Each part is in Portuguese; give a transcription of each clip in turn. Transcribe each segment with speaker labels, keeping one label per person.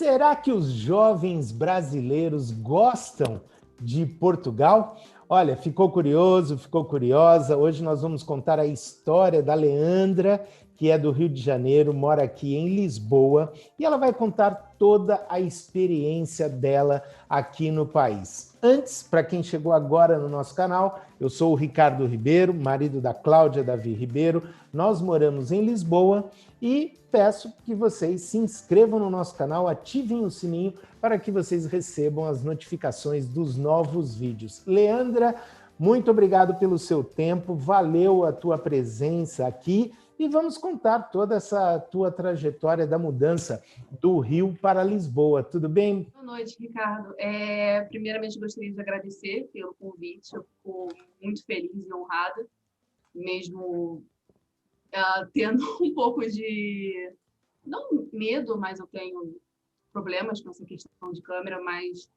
Speaker 1: Será que os jovens brasileiros gostam de Portugal? Olha, ficou curioso, ficou curiosa. Hoje nós vamos contar a história da Leandra, que é do Rio de Janeiro, mora aqui em Lisboa, e ela vai contar toda a experiência dela aqui no país. Antes, para quem chegou agora no nosso canal, eu sou o Ricardo Ribeiro, marido da Cláudia Davi Ribeiro. Nós moramos em Lisboa e peço que vocês se inscrevam no nosso canal, ativem o sininho para que vocês recebam as notificações dos novos vídeos. Leandra, muito obrigado pelo seu tempo, valeu a tua presença aqui e vamos contar toda essa tua trajetória da mudança do Rio para Lisboa. Tudo bem?
Speaker 2: Boa noite, Ricardo. Primeiramente, gostaria de agradecer pelo convite. Eu fico muito feliz e honrada, mesmo tendo um pouco de, não medo, mas eu tenho problemas com essa questão de câmera, mas,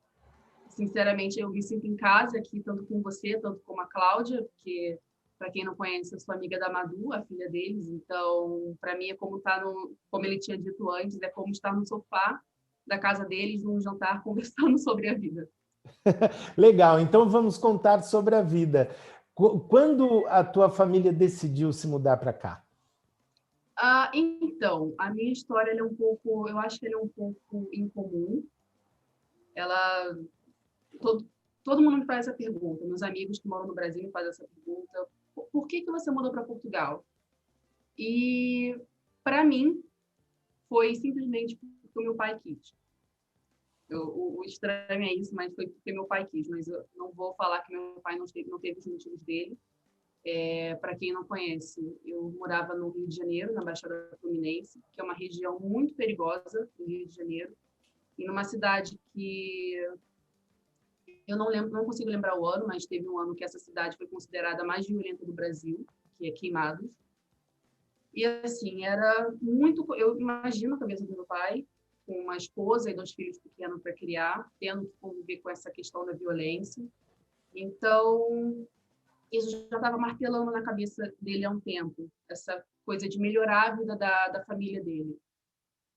Speaker 2: sinceramente, eu me sinto em casa aqui, tanto com você, tanto com a Cláudia, porque, para quem não conhece, eu sou amiga da Madu, a filha deles, então, para mim, é como como ele tinha dito antes, é como estar no sofá da casa deles, num jantar, conversando sobre a vida.
Speaker 1: Legal, então vamos contar sobre a vida. Quando a tua família decidiu se mudar para cá?
Speaker 2: Então, a minha história ela é um pouco, eu acho que ela é um pouco incomum. Ela, todo mundo me faz essa pergunta. Meus amigos que moram no Brasil me fazem essa pergunta: por que você mudou para Portugal? E para mim foi simplesmente porque o meu pai quis. O estranho é isso, mas foi porque meu pai quis. Mas eu não vou falar que meu pai não teve os motivos dele. Para quem não conhece, eu morava no Rio de Janeiro, na Baixada Fluminense, que é uma região muito perigosa do Rio de Janeiro, e numa cidade que eu não lembro, não consigo lembrar o ano, mas teve um ano que essa cidade foi considerada a mais violenta do Brasil, que é Queimados. E assim, era muito, eu imagino a cabeça do meu pai, com uma esposa e 2 filhos pequenos para criar, tendo que conviver com essa questão da violência. Então, isso já estava martelando na cabeça dele há um tempo, essa coisa de melhorar a vida da família dele.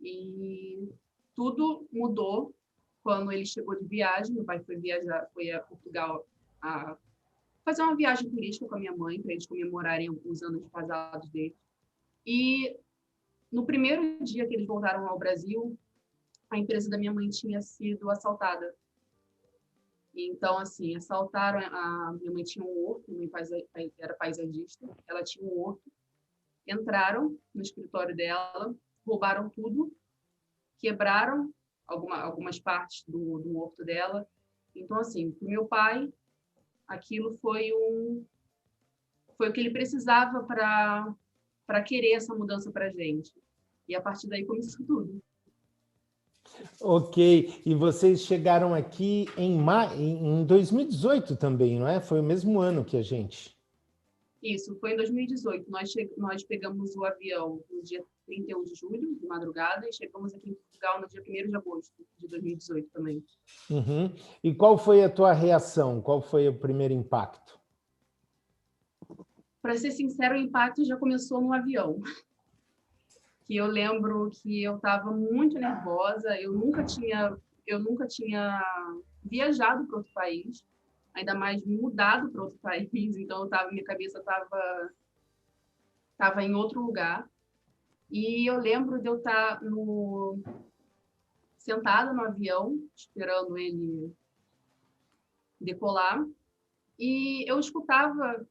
Speaker 2: E tudo mudou quando ele chegou de viagem. Meu pai foi a Portugal a fazer uma viagem turística com a minha mãe, para eles comemorarem os anos de casados dele. E no primeiro dia que eles voltaram ao Brasil, a empresa da minha mãe tinha sido assaltada. Então, assim, assaltaram, a minha mãe tinha um horto, minha mãe era paisagista, ela tinha um horto, entraram no escritório dela, roubaram tudo, quebraram algumas partes do horto dela. Então, assim, para o meu pai, aquilo foi o que ele precisava para querer essa mudança para a gente. E a partir daí começou tudo.
Speaker 1: Ok, e vocês chegaram aqui em 2018 também, não é? Foi o mesmo ano que a gente.
Speaker 2: Isso, foi em 2018. Nós pegamos o avião no dia 31 de julho, de madrugada, e chegamos aqui em Portugal no dia 1º de agosto de 2018 também.
Speaker 1: Uhum. E qual foi a tua reação? Qual foi o primeiro impacto?
Speaker 2: Para ser sincero, o impacto já começou no avião. Que eu lembro que eu estava muito nervosa, eu nunca tinha viajado para outro país, ainda mais mudado para outro país, então minha cabeça estava em outro lugar. E eu lembro de eu estar sentada no avião, esperando ele decolar, e eu escutava,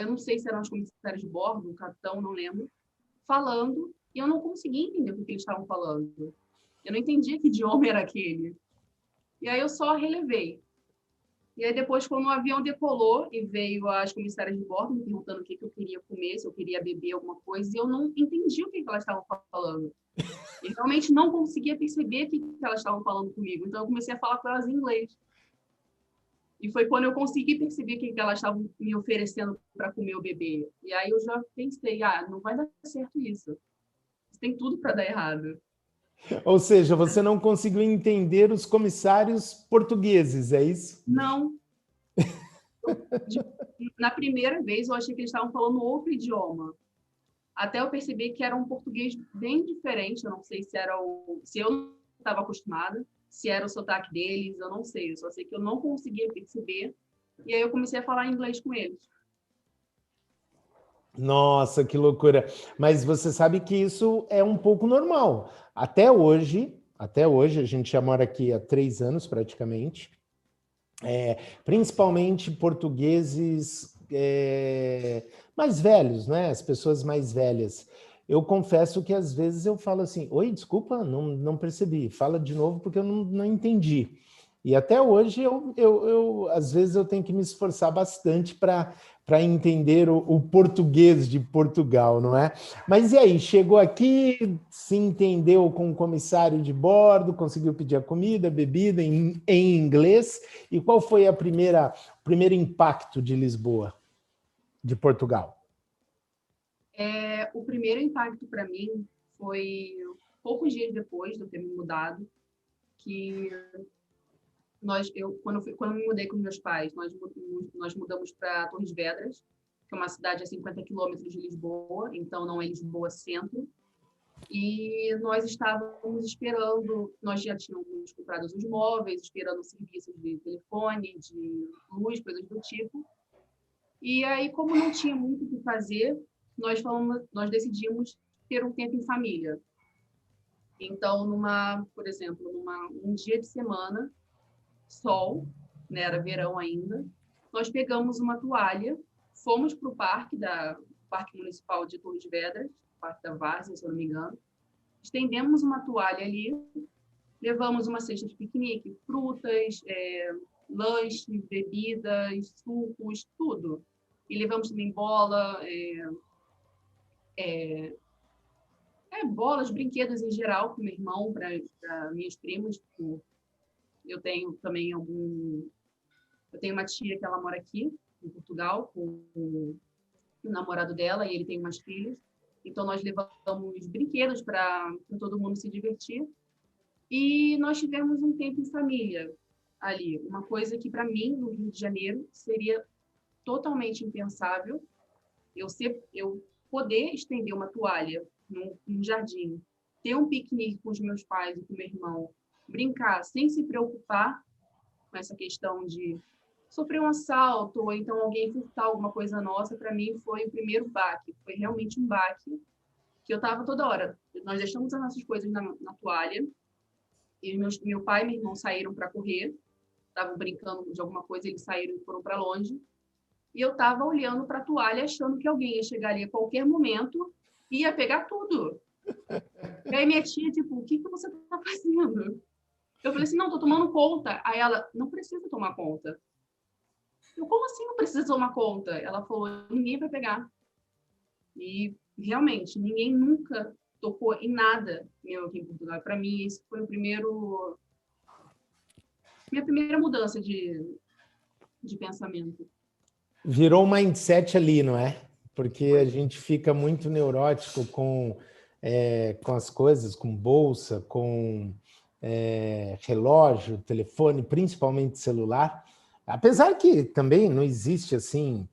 Speaker 2: eu não sei se eram os comissários de bordo, o capitão, não lembro, falando, e eu não conseguia entender o que eles estavam falando. Eu não entendia que idioma era aquele. E aí eu só relevei. E aí depois, quando o avião decolou e veio as comissárias de bordo me perguntando o que eu queria comer, se eu queria beber alguma coisa, e eu não entendi o que elas estavam falando. E realmente não conseguia perceber o que elas estavam falando comigo. Então eu comecei a falar com elas em inglês. E foi quando eu consegui perceber o que elas estavam me oferecendo para comer ou beber. E aí eu já pensei, não vai dar certo isso. Tem tudo para dar errado.
Speaker 1: Ou seja, você não conseguiu entender os comissários portugueses, é isso?
Speaker 2: Não. Na primeira vez, eu achei que eles estavam falando outro idioma. Até eu perceber que era um português bem diferente. Eu não sei se eu estava acostumada, se era o sotaque deles, eu não sei. Eu só sei que eu não conseguia perceber. E aí eu comecei a falar inglês com eles.
Speaker 1: Nossa, que loucura. Mas você sabe que isso é um pouco normal. Até hoje, a gente já mora aqui há 3 anos praticamente, principalmente portugueses mais velhos, né? As pessoas mais velhas. Eu confesso que às vezes eu falo assim: oi, desculpa, não percebi, fala de novo porque eu não entendi. E até hoje, às vezes, eu tenho que me esforçar bastante para entender o português de Portugal, não é? Mas e aí, chegou aqui, se entendeu com o comissário de bordo, conseguiu pedir a comida, bebida em inglês, e qual foi o primeiro impacto de Lisboa, de Portugal?
Speaker 2: O primeiro impacto para mim foi poucos dias depois de eu ter me mudado, que quando eu me mudei com meus pais, nós mudamos para Torres Vedras, que é uma cidade a 50 quilômetros de Lisboa, então não é Lisboa centro. E nós estávamos esperando, nós já tínhamos comprado os móveis, esperando serviços de telefone, de luz, coisas do tipo. E aí, como não tinha muito o que fazer, nós decidimos ter um tempo em família. Então, por exemplo, um dia de semana, sol, né, era verão ainda, nós pegamos uma toalha, fomos para o Parque Municipal de Torres Vedras, Parque da Várzea, se eu não me engano, estendemos uma toalha ali, levamos uma cesta de piquenique, frutas, lanches, bebidas, sucos, tudo. E levamos também bolas, brinquedos em geral para meu irmão, para minhas primas. Eu tenho também eu tenho uma tia que ela mora aqui em Portugal com o namorado dela e ele tem umas filhas. Então nós levamos brinquedos para todo mundo se divertir e nós tivemos um tempo em família ali. Uma coisa que para mim no Rio de Janeiro seria totalmente impensável. Eu poder estender uma toalha num jardim, ter um piquenique com os meus pais e com meu irmão, brincar sem se preocupar com essa questão de sofrer um assalto ou então alguém furtar alguma coisa nossa, para mim foi o primeiro baque. Foi realmente um baque que eu estava toda hora. Nós deixamos as nossas coisas na toalha e meu pai e meu irmão saíram para correr, estavam brincando de alguma coisa, eles saíram e foram para longe. E eu estava olhando para a toalha, achando que alguém ia chegar ali a qualquer momento e ia pegar tudo. E aí minha tia, tipo, o que você está fazendo? Eu falei assim, não, estou tomando conta. Aí ela, não precisa tomar conta. Eu, como assim não precisa tomar conta? Ela falou, ninguém vai pegar. E, realmente, ninguém nunca tocou em nada meu aqui em Portugal. Para mim, esse foi minha primeira mudança de pensamento.
Speaker 1: Virou um mindset ali, não é? Porque a gente fica muito neurótico com as coisas, com bolsa, com relógio, telefone, principalmente celular. Apesar que também não existe assim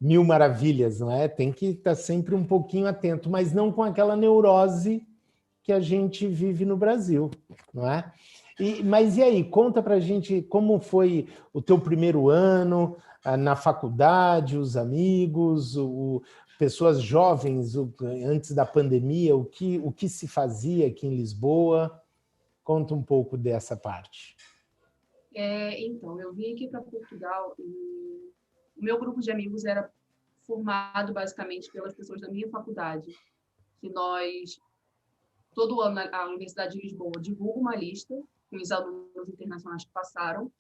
Speaker 1: mil maravilhas, não é? Tem que estar sempre um pouquinho atento, mas não com aquela neurose que a gente vive no Brasil, não é? Mas e aí, conta pra gente como foi o teu primeiro ano na faculdade, os amigos, pessoas jovens antes da pandemia, o que se fazia aqui em Lisboa? Conta um pouco dessa parte.
Speaker 2: Então, eu vim aqui para Portugal e o meu grupo de amigos era formado basicamente pelas pessoas da minha faculdade, que todo ano, a Universidade de Lisboa divulga uma lista com os alunos internacionais que passaram.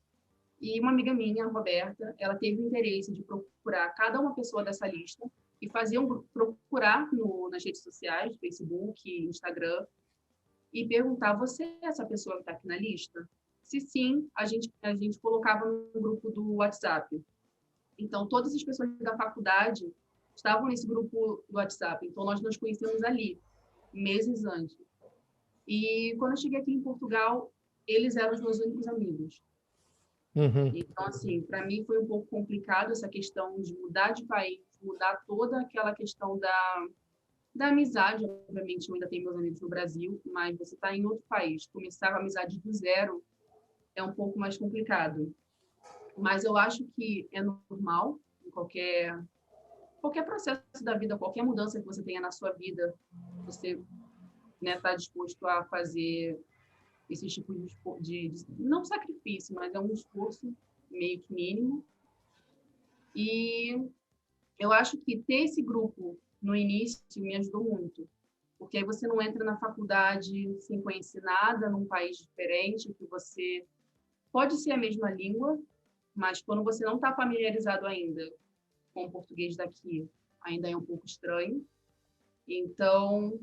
Speaker 2: E uma amiga minha, a Roberta, ela teve o interesse de procurar cada uma pessoa dessa lista e fazer procurar nas redes sociais, Facebook, Instagram, e perguntar: você é essa pessoa que está aqui na lista? Se sim, a gente colocava no grupo do WhatsApp. Então, todas as pessoas da faculdade estavam nesse grupo do WhatsApp. Então, nós nos conhecemos ali, meses antes. E quando eu cheguei aqui em Portugal, eles eram os meus únicos amigos.
Speaker 1: Uhum.
Speaker 2: Então, assim, para mim foi um pouco complicado essa questão de mudar de país, mudar toda aquela questão Da amizade, obviamente, eu ainda tenho meus amigos no Brasil, mas você está em outro país, começar a amizade do zero é um pouco mais complicado. Mas eu acho que é normal em qualquer processo da vida, qualquer mudança que você tenha na sua vida, você, né, tá disposto a fazer esse tipo não sacrifício, mas é um esforço meio que mínimo. E eu acho que ter esse grupo no início me ajudou muito, porque aí você não entra na faculdade sem conhecer nada, num país diferente, que você pode ser a mesma língua, mas quando você não está familiarizado ainda com o português daqui, ainda é um pouco estranho. Então,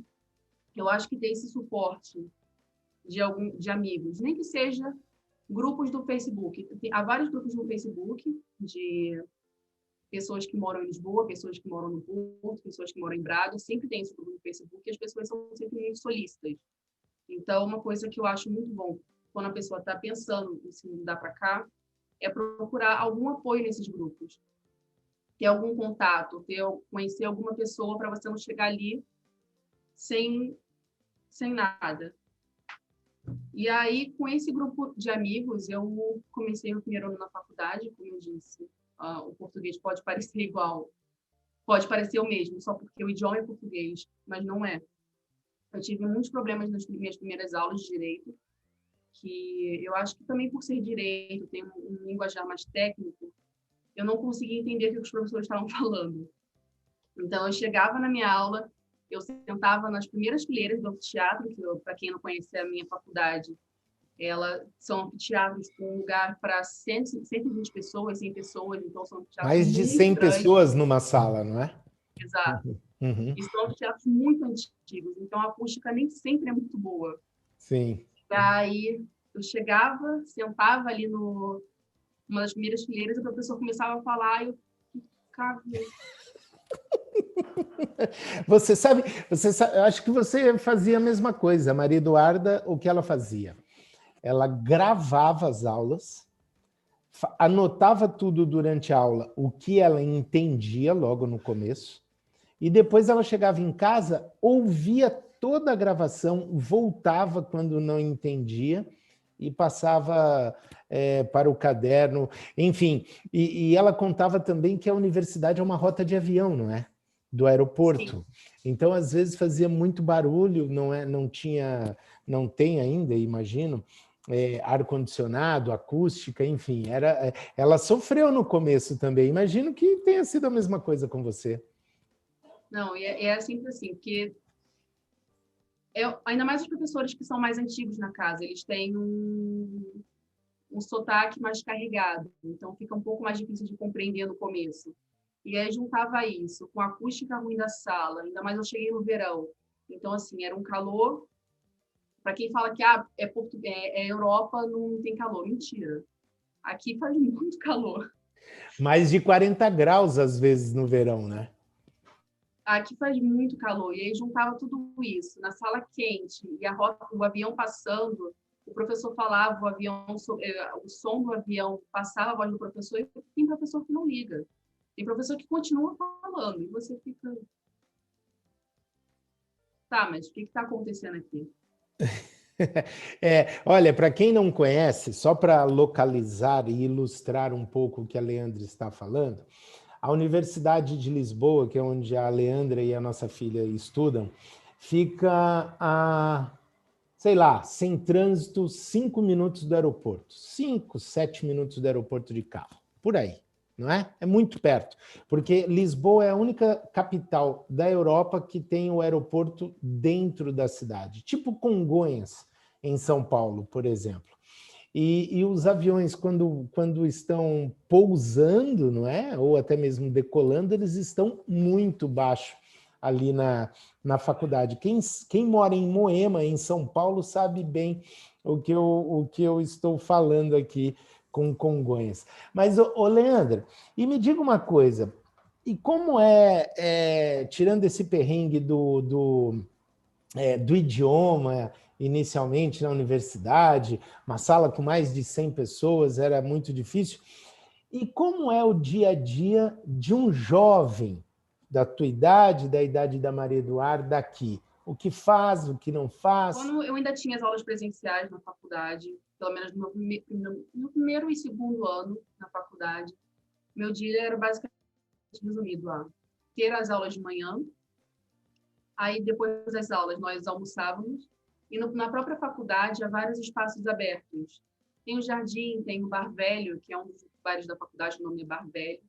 Speaker 2: eu acho que ter esse suporte de amigos, nem que seja grupos do Facebook. Há vários grupos no Facebook de pessoas que moram em Lisboa, pessoas que moram no Porto, pessoas que moram em Braga, sempre tem esse grupo no Facebook e as pessoas são sempre muito solícitas. Então, uma coisa que eu acho muito bom quando a pessoa está pensando em se mudar para cá é procurar algum apoio nesses grupos, ter algum contato, conhecer alguma pessoa para você não chegar ali sem nada. E aí, com esse grupo de amigos, eu comecei o primeiro ano na faculdade, como eu disse. O português pode parecer igual, pode parecer o mesmo, só porque o idioma é português, mas não é. Eu tive muitos problemas nas minhas primeiras aulas de direito, que eu acho que também por ser direito, tem um linguajar mais técnico, eu não conseguia entender o que os professores estavam falando. Então, eu chegava na minha aula, eu sentava nas primeiras fileiras do anfiteatro, que, para quem não conhece a minha faculdade, são anfiteatros com lugar para 120 pessoas, 100 pessoas, então são anfiteatros
Speaker 1: Mais de
Speaker 2: muito
Speaker 1: 100
Speaker 2: grandes.
Speaker 1: pessoas numa sala, não é?
Speaker 2: Exato.
Speaker 1: Uhum.
Speaker 2: E são anfiteatros muito antigos, então a acústica nem sempre é muito boa.
Speaker 1: Sim.
Speaker 2: Daí eu chegava, sentava ali numa das primeiras fileiras, e o professor começava a falar, e eu ficava...
Speaker 1: Você sabe, eu acho que você fazia a mesma coisa. A Maria Eduarda, o que ela fazia? Ela gravava as aulas, anotava tudo durante a aula, o que ela entendia logo no começo, e depois ela chegava em casa, ouvia toda a gravação, voltava quando não entendia e passava para o caderno, enfim. E ela contava também que a universidade é uma rota de avião, não é? Do aeroporto.
Speaker 2: Sim.
Speaker 1: Então, às vezes fazia muito barulho, não tem ainda, imagino, ar-condicionado, acústica, enfim. Ela sofreu no começo também. Imagino que tenha sido a mesma coisa com você.
Speaker 2: Não, é sempre assim, porque ainda mais os professores que são mais antigos na casa, eles têm um sotaque mais carregado, então fica um pouco mais difícil de compreender no começo. E aí juntava isso com a acústica ruim da sala, ainda mais eu cheguei no verão. Então, assim, era um calor. Para quem fala que é Europa, não tem calor. Mentira. Aqui faz muito calor.
Speaker 1: Mais de 40 graus, às vezes, no verão, né?
Speaker 2: Aqui faz muito calor. E aí juntava tudo isso, na sala quente, e o avião passando, o professor falava, o som do avião passava a voz do professor, e tem professor que não liga. Tem professor que continua falando, e você fica... Tá, mas o que está acontecendo aqui?
Speaker 1: Olha, para quem não conhece, só para localizar e ilustrar um pouco o que a Leandra está falando, a Universidade de Lisboa, que é onde a Leandra e a nossa filha estudam, fica a, sei lá, sem trânsito, 5 minutos do aeroporto. 5, 7 minutos do aeroporto de carro. Por aí, não é? É muito perto. Porque Lisboa é a única capital da Europa que tem o aeroporto dentro da cidade. Tipo Congonhas, em São Paulo, por exemplo. E os aviões, quando estão pousando, não é? Ou até mesmo decolando, eles estão muito baixo ali na faculdade. Quem mora em Moema, em São Paulo, sabe bem o que eu estou falando aqui com Congonhas. Mas, Leandra, e me diga uma coisa, e como tirando esse perrengue do idioma, inicialmente na universidade, uma sala com mais de 100 pessoas, era muito difícil. E como é o dia a dia de um jovem da tua idade, da idade da Maria Eduarda aqui? O que faz, o que não faz?
Speaker 2: Quando eu ainda tinha as aulas presenciais na faculdade, pelo menos no primeiro e segundo ano na faculdade, meu dia era basicamente resumido a ter as aulas de manhã, aí depois das aulas nós almoçávamos, e na própria faculdade há vários espaços abertos. Tem o jardim, tem o Bar Velho, que é um dos bares da faculdade, o nome é Bar Velho,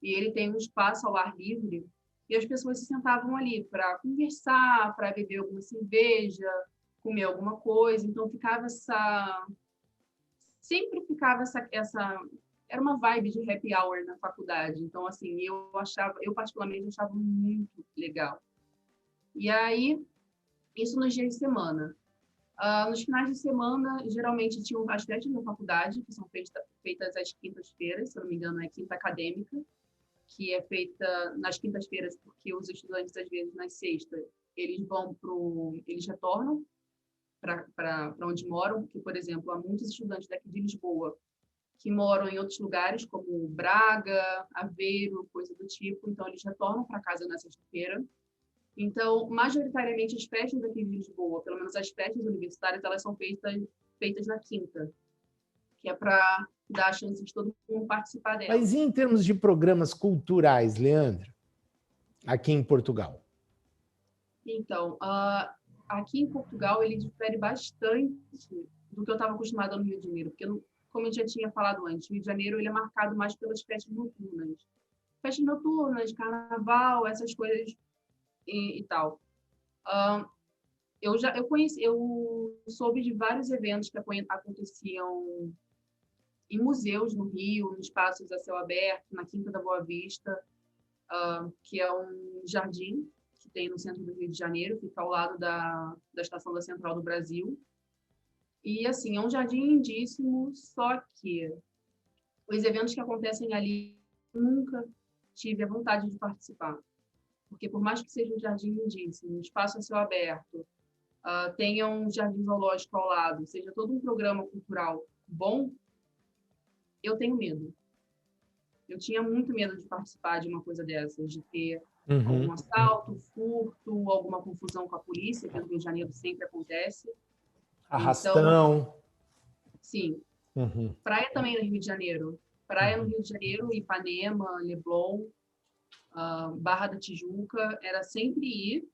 Speaker 2: e ele tem um espaço ao ar livre, e as pessoas se sentavam ali para conversar, para beber alguma cerveja, comer alguma coisa, então sempre ficava essa era uma vibe de happy hour na faculdade, então assim, eu particularmente achava muito legal. E aí, isso nos dias de semana. Nos finais de semana, geralmente tinham as festas da faculdade, que são feitas às quintas-feiras, se eu não me engano, é quinta acadêmica, que é feita nas quintas-feiras, porque os estudantes, às vezes, nas sextas, eles retornam para onde moram, porque, por exemplo, há muitos estudantes daqui de Lisboa que moram em outros lugares, como Braga, Aveiro, coisa do tipo, então eles retornam para casa na sexta-feira. Então, majoritariamente, as festas daqui de Lisboa, pelo menos as festas universitárias, elas são feitas na quinta, que é para dar a chance de todo mundo participar delas.
Speaker 1: Mas e em termos de programas culturais, Leandro, aqui em Portugal?
Speaker 2: Então, aqui em Portugal, ele difere bastante do que eu estava acostumada no Rio de Janeiro, porque, como eu já tinha falado antes, o Rio de Janeiro ele é marcado mais pelas festas noturnas. Festas noturnas, carnaval, essas coisas e tal. Eu soube de vários eventos que aconteciam em museus no Rio, em espaços a céu aberto, na Quinta da Boa Vista, que é um jardim que tem no centro do Rio de Janeiro, fica ao lado da Estação da Central do Brasil. E, assim, é um jardim lindíssimo, só que os eventos que acontecem ali, nunca tive a vontade de participar. Porque, por mais que seja um jardim lindíssimo, um espaço a céu aberto, tenha um jardim zoológico ao lado, seja todo um programa cultural bom, eu tenho medo. Eu tinha muito medo de participar de uma coisa dessas, de ter algum assalto, furto, alguma confusão com a polícia, que no Rio de Janeiro sempre acontece. Então,
Speaker 1: Arrastão.
Speaker 2: sim. Praia também no Rio de Janeiro. Praia no Rio de Janeiro, Ipanema, Leblon, Barra da Tijuca, era sempre ir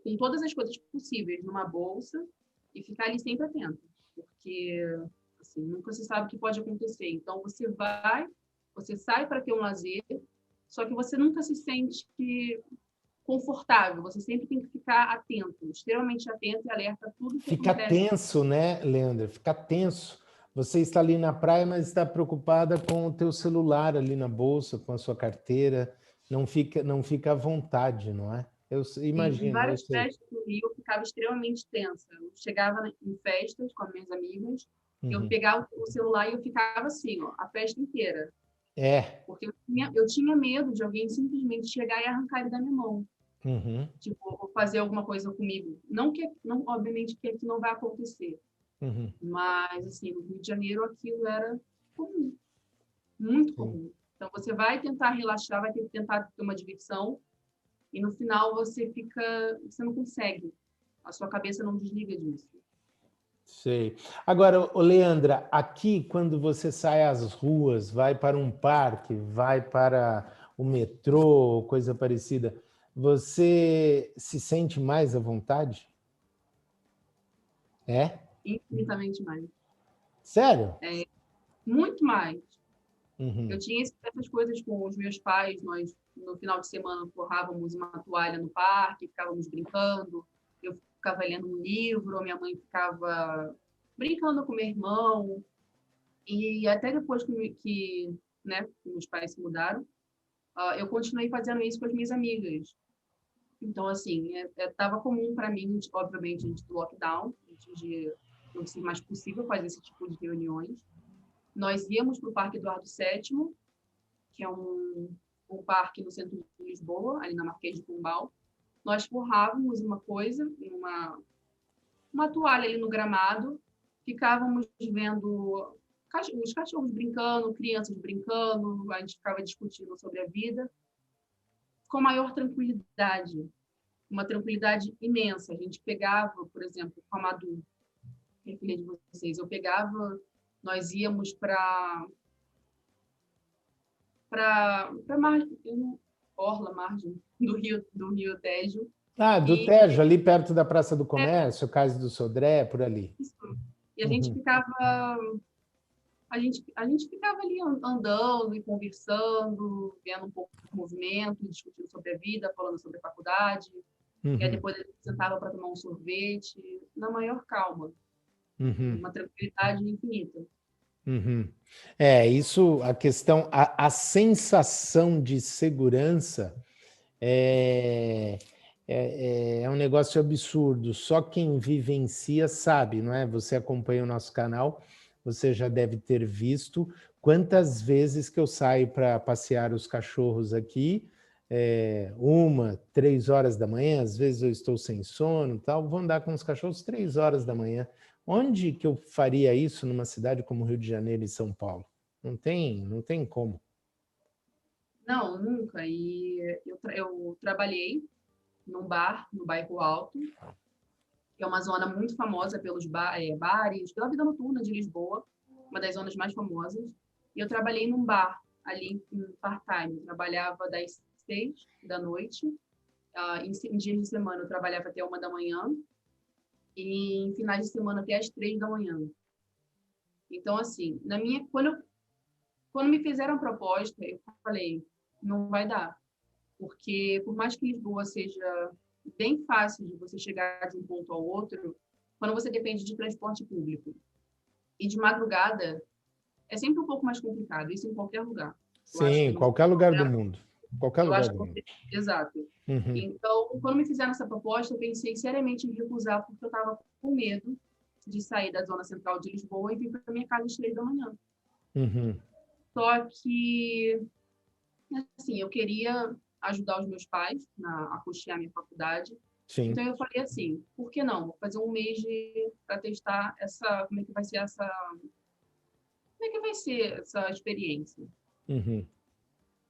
Speaker 2: com todas as coisas possíveis numa bolsa e ficar ali sempre atento, porque assim, nunca se sabe o que pode acontecer. Então, você sai para ter um lazer, só que você nunca se sente confortável, você sempre tem que ficar atento, extremamente atento e alerta a tudo que
Speaker 1: Fica
Speaker 2: acontece.
Speaker 1: tenso, né, Leandro? Fica tenso. Você está ali na praia, mas está preocupada com o teu celular ali na bolsa, com a sua carteira. Não fica à vontade, não é? Eu
Speaker 2: Em
Speaker 1: imagino, eu
Speaker 2: várias
Speaker 1: sei.
Speaker 2: festas do Rio, eu ficava extremamente tensa. Eu chegava em festas com as minhas amigas, eu pegava o celular e eu ficava assim, ó, a festa inteira.
Speaker 1: É.
Speaker 2: Porque eu tinha medo de alguém simplesmente chegar e arrancar ele da minha mão. Tipo, fazer alguma coisa comigo. Não, obviamente que aqui não vai acontecer. Mas, assim, no Rio de Janeiro aquilo era comum. Muito comum. Então, você vai tentar relaxar, vai tentar ter uma diversão, e no final você não consegue. A sua cabeça não desliga disso.
Speaker 1: Sei. Agora, Leandra, aqui quando você sai às ruas, vai para um parque, vai para o metrô, coisa parecida, você se sente mais à vontade? É?
Speaker 2: Infinitamente mais.
Speaker 1: Sério?
Speaker 2: Muito mais. Eu
Speaker 1: Uhum.
Speaker 2: tinha essas coisas com os meus pais, nós no final de semana forrávamos uma toalha no parque, ficávamos brincando, eu ficava lendo um livro, minha mãe ficava brincando com meu irmão, e até depois né, que meus pais se mudaram, eu continuei fazendo isso com as minhas amigas. Então, assim, estava comum para mim, obviamente, antes do lockdown, antes de não ser mais possível fazer esse tipo de reuniões. Nós íamos para o Parque Eduardo VII, que é um parque no centro de Lisboa, ali na Marquês de Pombal. Nós forrávamos uma toalha ali no gramado, ficávamos vendo os cachorros brincando, crianças brincando, a gente ficava discutindo sobre a vida. com maior tranquilidade, uma tranquilidade imensa. A gente pegava, por exemplo, com a Madu, que é filha de vocês, nós íamos para margem, orla, margem do Rio Tejo.
Speaker 1: Ah, do
Speaker 2: E
Speaker 1: Tejo, ali perto da Praça do Comércio, Cais do Sodré, por ali.
Speaker 2: isso. E a gente
Speaker 1: Uhum.
Speaker 2: ficava a gente ficava ali andando e conversando, vendo um pouco do movimento, discutindo sobre a vida, falando sobre a faculdade. E aí
Speaker 1: Uhum.
Speaker 2: depois a gente sentava para tomar um sorvete, na maior calma,
Speaker 1: Uhum.
Speaker 2: uma tranquilidade infinita.
Speaker 1: Uhum. É, isso, a questão, a sensação de segurança é um negócio absurdo. Só quem vivencia sabe, não é? Você acompanha o nosso canal, você já deve ter visto quantas vezes que eu saio para passear os cachorros aqui, 1, 3 horas da manhã, às vezes eu estou sem sono, tal, vou andar com os cachorros 3 horas da manhã. Onde que eu faria isso numa cidade como Rio de Janeiro e São Paulo? Não tem como.
Speaker 2: Não, nunca. E eu trabalhei num bar, no Bairro Alto, que é uma zona muito famosa pelos bares, pela vida noturna de Lisboa, uma das zonas mais famosas. E eu trabalhei num bar ali em part-time. Trabalhava das 6 da noite. Em dias de semana eu trabalhava até 1 da manhã e em finais de semana até as 3 da manhã. Então, assim, quando me fizeram a proposta, eu falei, não vai dar. Porque por mais que Lisboa seja bem fácil de você chegar de um ponto ao outro, quando você depende de transporte público e de madrugada, é sempre um pouco mais complicado, isso em qualquer lugar. Eu acho
Speaker 1: Sim,
Speaker 2: que
Speaker 1: em
Speaker 2: não sei
Speaker 1: qualquer
Speaker 2: em
Speaker 1: lugar do
Speaker 2: qualquer,
Speaker 1: mundo. Qualquer
Speaker 2: eu
Speaker 1: lugar
Speaker 2: acho
Speaker 1: do mundo.
Speaker 2: que exato.
Speaker 1: Uhum,
Speaker 2: Então, quando me fizeram essa proposta, eu pensei seriamente em recusar porque eu estava com medo de sair da zona central de Lisboa e vir para minha casa às 3 da manhã.
Speaker 1: uhum.
Speaker 2: Só que, assim, eu queria ajudar os meus pais a custear minha faculdade.
Speaker 1: Sim.
Speaker 2: Então eu falei assim, por que não? Vou fazer um mês para testar como é que vai ser essa experiência.
Speaker 1: Uhum.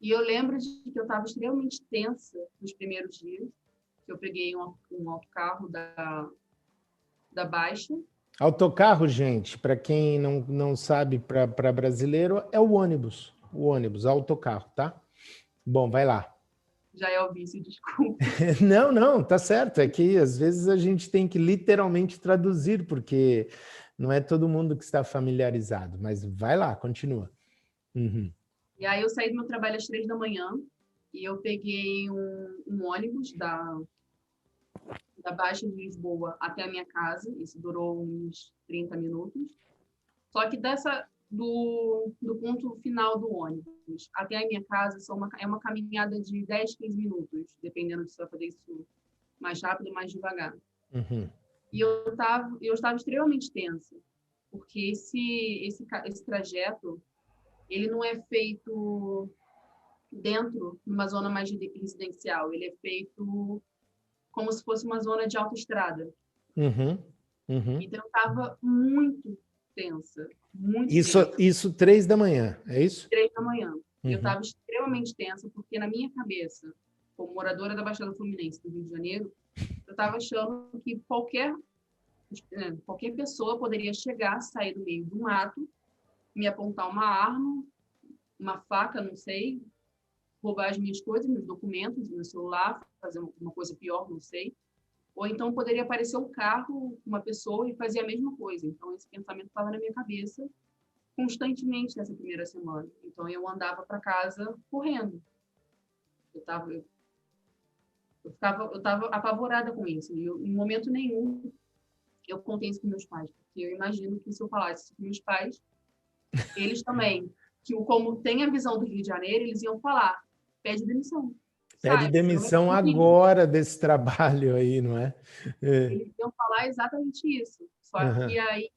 Speaker 2: E eu lembro de que eu estava extremamente tensa nos primeiros dias, que eu peguei um autocarro da Baixa.
Speaker 1: Autocarro, gente, para quem não sabe, para brasileiro, é o ônibus. O ônibus, autocarro, tá? Bom, vai lá.
Speaker 2: Já é o vício, desculpa.
Speaker 1: Não, não, tá certo. É que às vezes a gente tem que literalmente traduzir, porque não é todo mundo que está familiarizado. Mas vai lá, continua. Uhum.
Speaker 2: E aí eu saí do meu trabalho às 3 da manhã e eu peguei um ônibus da Baixa de Lisboa até a minha casa. Isso durou uns 30 minutos. Só que do ponto final do ônibus até a minha casa é uma caminhada de 10, 15 minutos, dependendo se você vai fazer isso mais rápido ou mais devagar.
Speaker 1: Uhum.
Speaker 2: E eu estava extremamente tensa, porque esse trajeto, ele não é feito dentro de uma zona mais residencial, ele é feito como se fosse uma zona de autoestrada.
Speaker 1: Uhum. Uhum.
Speaker 2: Então eu estava muito tensa, muito
Speaker 1: Isso,
Speaker 2: tensa.
Speaker 1: isso 3 da manhã, é isso?
Speaker 2: 3 da manhã. E eu
Speaker 1: Uhum.
Speaker 2: estava extremamente tensa, porque na minha cabeça, como moradora da Baixada Fluminense do Rio de Janeiro, eu estava achando que qualquer pessoa poderia chegar, sair do meio do mato, me apontar uma arma, uma faca, não sei, roubar as minhas coisas, meus documentos, meu celular, fazer uma coisa pior, não sei. Ou então poderia aparecer um carro, uma pessoa e fazer a mesma coisa. Então esse pensamento estava na minha cabeça constantemente nessa primeira semana. Então eu andava para casa correndo. Eu estava eu tava apavorada com isso. E em momento nenhum eu contei isso para meus pais, porque eu imagino que se eu falasse isso para meus pais, eles também, que como tem a visão do Rio de Janeiro, eles iam falar, pede demissão,
Speaker 1: Pede
Speaker 2: sai, você não vai
Speaker 1: demissão
Speaker 2: conseguir.
Speaker 1: agora desse trabalho aí, não é? É.
Speaker 2: Eles iam falar exatamente isso. Só que
Speaker 1: Uhum.
Speaker 2: aí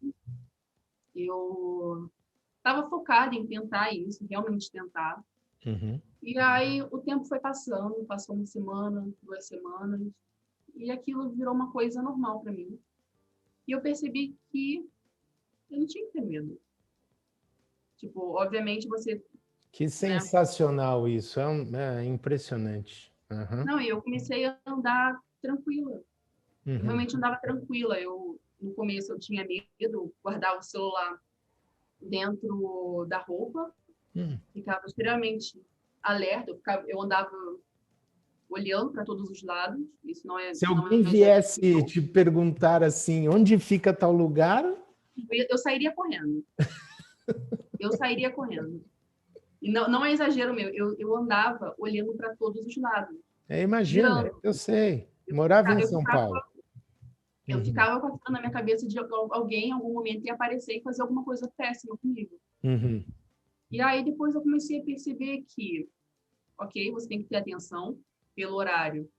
Speaker 2: eu estava focada em tentar isso, realmente tentar.
Speaker 1: Uhum.
Speaker 2: E aí o tempo foi passando, passou 1 semana, 2 semanas, e aquilo virou uma coisa normal para mim. E eu percebi que eu não tinha que ter medo. Tipo, obviamente você,
Speaker 1: Que
Speaker 2: né?
Speaker 1: sensacional isso, é impressionante. Aham.
Speaker 2: Não, e eu comecei a andar tranquila. Eu
Speaker 1: Uhum.
Speaker 2: realmente andava tranquila. No começo eu tinha medo, guardava o celular dentro da roupa,
Speaker 1: Hum.
Speaker 2: ficava extremamente alerta, eu andava olhando para todos os lados. Isso
Speaker 1: Se
Speaker 2: não é
Speaker 1: alguém
Speaker 2: um exagero.
Speaker 1: viesse te perguntar assim, onde fica tal lugar,
Speaker 2: Eu sairia correndo. Eu sairia correndo. E não é exagero meu. Eu andava olhando para todos os lados,
Speaker 1: imagina,
Speaker 2: girando.
Speaker 1: eu sei.
Speaker 2: Eu,
Speaker 1: Morava em
Speaker 2: eu
Speaker 1: São
Speaker 2: ficava
Speaker 1: Paulo.
Speaker 2: Eu
Speaker 1: Uhum.
Speaker 2: ficava passando na minha cabeça de alguém em algum momento ia aparecer e fazer alguma coisa péssima comigo.
Speaker 1: Uhum.
Speaker 2: E aí depois eu comecei a perceber que, ok, você tem que ter atenção pelo horário.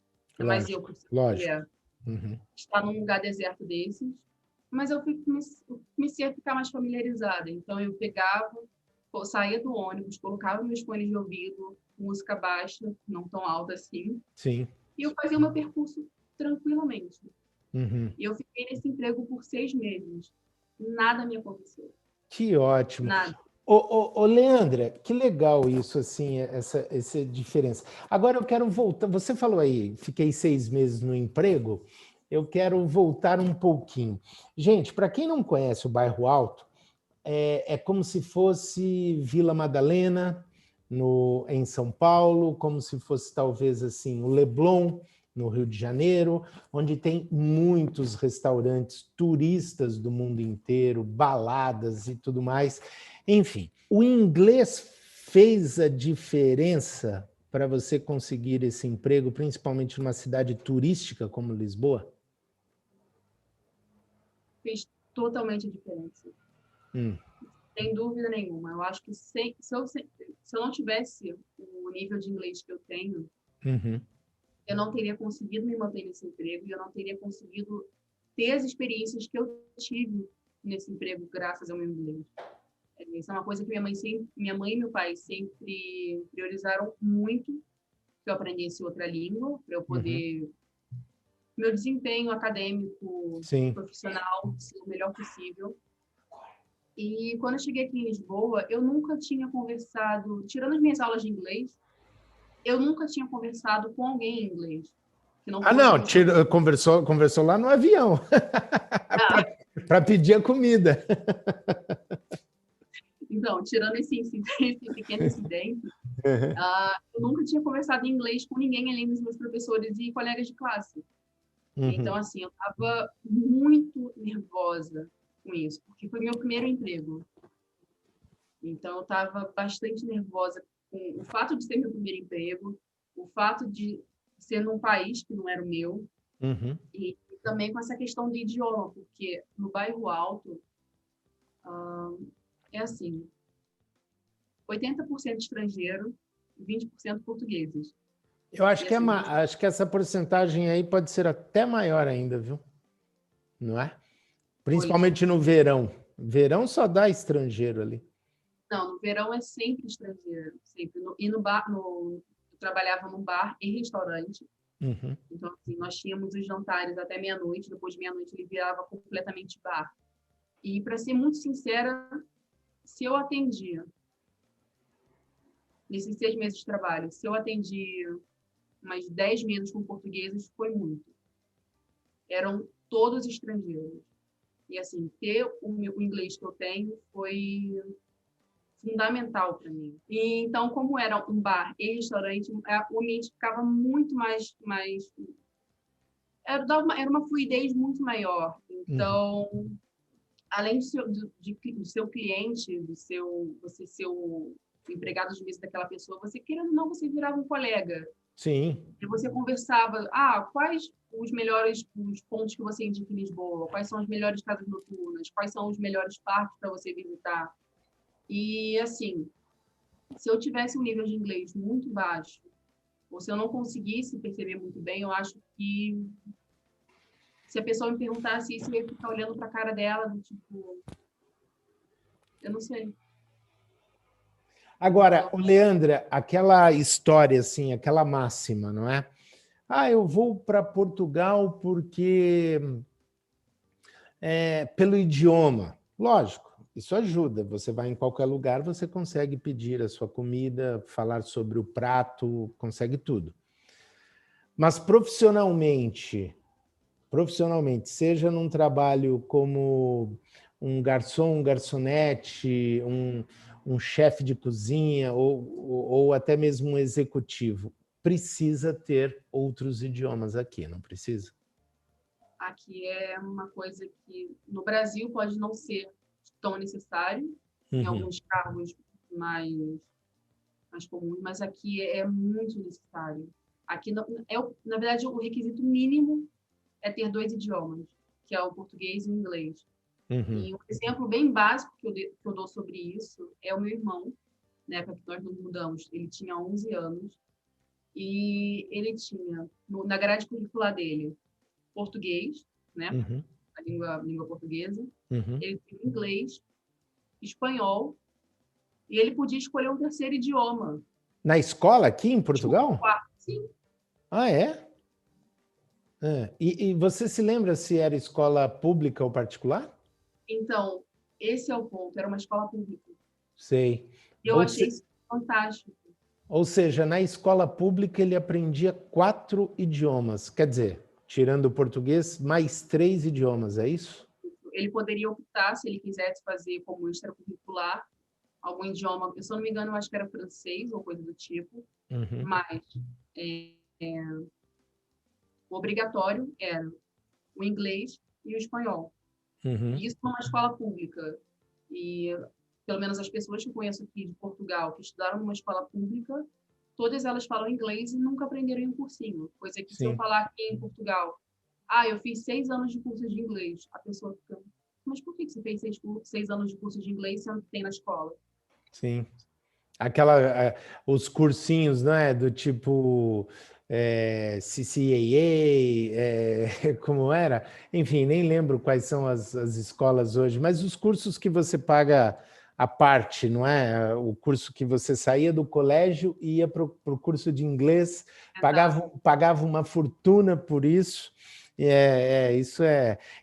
Speaker 2: Mas eu,
Speaker 1: Lógico,
Speaker 2: por ser
Speaker 1: lógico.
Speaker 2: mulher,
Speaker 1: Uhum.
Speaker 2: estar num lugar deserto desses. Mas comecei a ficar mais familiarizada. Então eu pegava, saía do ônibus, colocava meus fones de ouvido, música baixa, não tão alta assim,
Speaker 1: Sim.
Speaker 2: e eu fazia o meu percurso tranquilamente.
Speaker 1: Uhum.
Speaker 2: E eu fiquei nesse emprego por 6 meses. Nada me aconteceu.
Speaker 1: Que ótimo.
Speaker 2: Nada.
Speaker 1: Ô, Leandra, que legal isso, assim, essa diferença. Agora eu quero voltar. Você falou aí, fiquei 6 meses no emprego. Eu quero voltar um pouquinho. Gente, para quem não conhece o Bairro Alto, é como se fosse Vila Madalena, em São Paulo, como se fosse talvez assim o Leblon, no Rio de Janeiro, onde tem muitos restaurantes turistas do mundo inteiro, baladas e tudo mais. Enfim, o inglês fez a diferença para você conseguir esse emprego, principalmente numa cidade turística como Lisboa?
Speaker 2: Fez totalmente diferença.
Speaker 1: Hum.
Speaker 2: Sem dúvida nenhuma. Eu acho que se eu não tivesse o nível de inglês que eu tenho,
Speaker 1: Uhum.
Speaker 2: eu não teria conseguido me manter nesse emprego e eu não teria conseguido ter as experiências que eu tive nesse emprego graças ao meu inglês. Isso é uma coisa que minha mãe e meu pai sempre priorizaram muito, que eu aprendesse outra língua, para eu
Speaker 1: Uhum.
Speaker 2: poder meu desempenho acadêmico,
Speaker 1: Sim.
Speaker 2: profissional ser o melhor possível. E quando eu cheguei aqui em Lisboa, eu nunca tinha conversado, tirando as minhas aulas de inglês, eu nunca tinha conversado com alguém em inglês, que não
Speaker 1: Ah,
Speaker 2: fosse
Speaker 1: não,
Speaker 2: restaurante.
Speaker 1: conversou lá no avião
Speaker 2: Ah,
Speaker 1: para pedir a comida.
Speaker 2: então, tirando esse pequeno incidente,
Speaker 1: Uhum.
Speaker 2: eu nunca tinha conversado em inglês com ninguém além dos meus professores e colegas de classe. Então,
Speaker 1: Uhum.
Speaker 2: assim, eu estava muito nervosa com isso, porque foi meu primeiro emprego. Então, eu estava bastante nervosa com o fato de ser meu primeiro emprego, o fato de ser num país que não era o meu,
Speaker 1: Uhum.
Speaker 2: e também com essa questão do idioma, porque no bairro Alto, é assim, 80% estrangeiro e 20% portugueses.
Speaker 1: Eu acho
Speaker 2: E
Speaker 1: que,
Speaker 2: assim,
Speaker 1: acho que essa porcentagem aí pode ser até maior ainda, viu? Não é?
Speaker 2: pois,
Speaker 1: Principalmente no verão. Verão só dá estrangeiro ali.
Speaker 2: não, no verão é sempre estrangeiro, sempre. E no bar, eu trabalhava num bar e restaurante.
Speaker 1: Uhum.
Speaker 2: Então, assim, nós tínhamos os jantares até meia-noite, depois de meia-noite ele virava completamente bar. E, para ser muito sincera, se eu atendia, nesses 6 meses de trabalho, se eu atendi umas 10 mesas com portugueses, foi muito. Eram todos estrangeiros. E, assim, ter o inglês que eu tenho foi fundamental para mim. E, então, como era um bar e restaurante, o ambiente ficava muito era uma fluidez muito maior.
Speaker 1: Uhum.
Speaker 2: Então, além do seu cliente, você ser o empregado de mesa daquela pessoa, você querendo ou não, você virava um colega.
Speaker 1: Sim.
Speaker 2: E você conversava, quais os pontos que você indica em Lisboa? Quais são as melhores casas noturnas? Quais são os melhores parques para você visitar? E, assim, se eu tivesse um nível de inglês muito baixo, ou se eu não conseguisse perceber muito bem, eu acho que se a pessoa me perguntasse isso, eu ia ficar olhando para a cara dela, do tipo, eu não sei.
Speaker 1: Agora,
Speaker 2: Então,
Speaker 1: o Leandra, aquela história assim, aquela máxima, não é? Ah, eu vou para Portugal porque pelo idioma. Lógico, isso ajuda. Você vai em qualquer lugar, você consegue pedir a sua comida, falar sobre o prato, consegue tudo. Mas profissionalmente, seja num trabalho como um garçom, um garçonete, um chefe de cozinha ou até mesmo um executivo, precisa ter outros idiomas aqui, não precisa?
Speaker 2: Aqui é uma coisa que no Brasil pode não ser tão necessário, em
Speaker 1: Uhum,
Speaker 2: alguns cargos mais comuns, mas aqui é muito necessário. Aqui, na verdade, o requisito mínimo é ter dois idiomas, que é o português e o inglês.
Speaker 1: uhum,
Speaker 2: E um exemplo bem básico que eu dou sobre isso é o meu irmão, na época que nós nos mudamos. Ele tinha 11 anos e ele tinha, na grade curricular dele, português, né,
Speaker 1: uhum,
Speaker 2: a língua portuguesa,
Speaker 1: uhum.
Speaker 2: ele tinha inglês, espanhol, e ele podia escolher um terceiro idioma.
Speaker 1: Na escola aqui em
Speaker 2: Desculpa,
Speaker 1: Portugal?
Speaker 2: quarto. Sim.
Speaker 1: Ah, é? É. E você se lembra se era escola pública ou particular?
Speaker 2: Então, esse é o ponto. Era uma escola pública.
Speaker 1: Sei.
Speaker 2: E eu
Speaker 1: Ou,
Speaker 2: achei
Speaker 1: se-
Speaker 2: isso fantástico.
Speaker 1: ou seja, na escola pública ele aprendia 4 idiomas, quer dizer, tirando o português, mais 3 idiomas, é isso?
Speaker 2: Ele poderia optar, se ele quisesse fazer como extracurricular, algum idioma, se eu não me engano, eu acho que era francês ou coisa do tipo,
Speaker 1: Uhum,
Speaker 2: mas o obrigatório era o inglês e o espanhol.
Speaker 1: uhum,
Speaker 2: E isso numa escola pública. E, pelo menos as pessoas que eu conheço aqui de Portugal, que estudaram numa escola pública, todas elas falam inglês e nunca aprenderam em um cursinho. Coisa que se eu
Speaker 1: sim,
Speaker 2: falar aqui em Portugal, eu fiz 6 anos de curso de inglês, a pessoa fica, mas por que você fez 6 anos de curso de inglês sendo que tem na escola?
Speaker 1: sim. Os cursinhos, né, do tipo CCAA, como era? Enfim, nem lembro quais são as escolas hoje, mas os cursos que você paga à parte, não é? O curso que você saía do colégio e ia para o curso de inglês,
Speaker 2: Exato.
Speaker 1: pagava uma fortuna por isso.